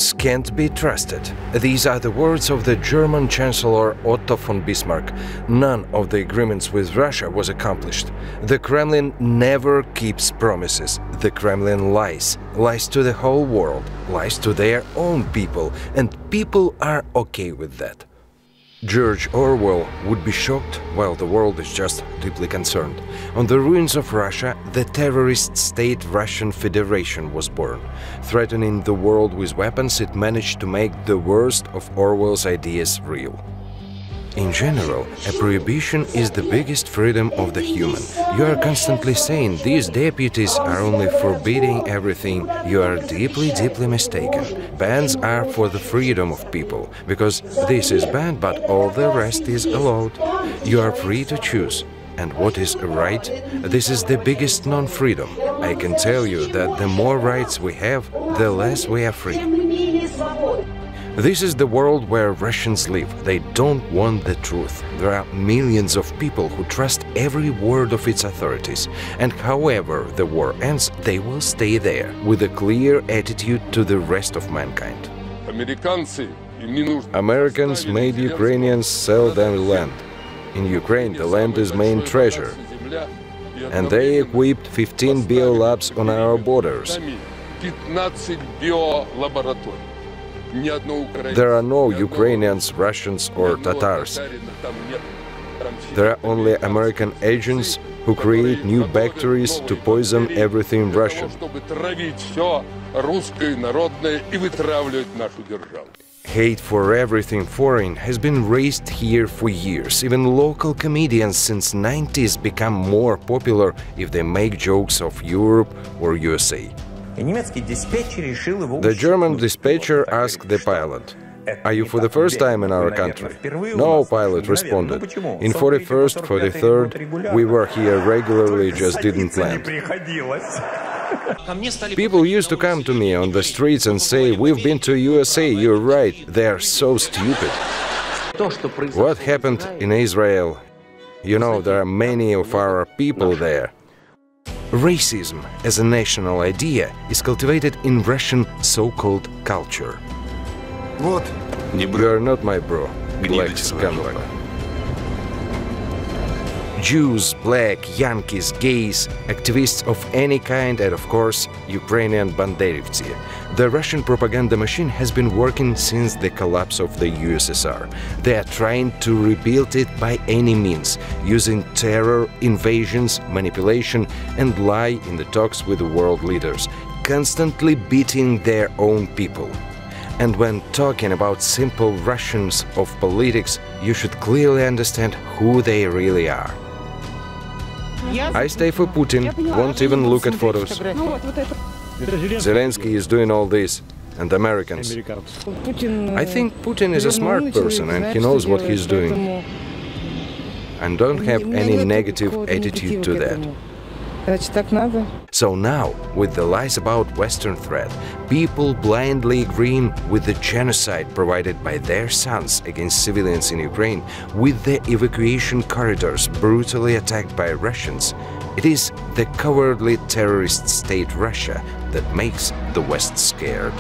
agreements can't be trusted. These are the words of the German Chancellor Otto von Bismarck. None of the agreements with Russia was accomplished. The Kremlin never keeps promises. The Kremlin lies to the whole world, lies to their own people, and people are okay with that. George Orwell would be shocked while the world is just deeply concerned. On the ruins of Russia, the terrorist state Russian Federation was born. Threatening the world with weapons, it managed to make the worst of Orwell's ideas real. In general, a prohibition is the biggest freedom of the human. You are constantly saying these deputies are only forbidding everything. You are deeply, deeply mistaken. Bans are for the freedom of people, because this is banned, but all the rest is allowed. You are free to choose. And what is right? This is the biggest non-freedom. I can tell you that the more rights we have, the less we are free. This is the world where Russians live. They don't want the truth. There are millions of people who trust every word of its authorities. And however the war ends, they will stay there, with a clear attitude to the rest of mankind. Americans made Ukrainians sell their land. In Ukraine, the land is main treasure. And they equipped 15 biolabs on our borders. There are no Ukrainians, Russians or Tatars. There are only American agents who create new bacteries to poison everything Russian. Hate for everything foreign has been raised here for years. Even local comedians since 90s become more popular if they make jokes of Europe or USA. The German dispatcher asked the pilot, "Are you for the first time in our country?" "No," pilot responded. "In 41st, 43rd, we were here regularly, just didn't land." People used to come to me on the streets and say, "We've been to USA, you're right, they are so stupid." What happened in Israel? You know, there are many of our people there. Racism as a national idea is cultivated in Russian so-called culture. You are not my bro, black scumbag. Jews, black, Yankees, gays, activists of any kind, and of course, Ukrainian banderivtsi. The Russian propaganda machine has been working since the collapse of the USSR. They are trying to rebuild it by any means, using terror, invasions, manipulation, and lie in the talks with the world leaders, constantly beating their own people. And when talking about simple Russians of politics, you should clearly understand who they really are. I stay for Putin, won't even look at photos. Zelensky is doing all this, and Americans. I think Putin is a smart person and he knows what he's doing. And don't have any negative attitude to that. So now, with the lies about Western threat, people blindly agreeing with the genocide provided by their sons against civilians in Ukraine, with the evacuation corridors brutally attacked by Russians, it is the cowardly terrorist state Russia that makes the West scared.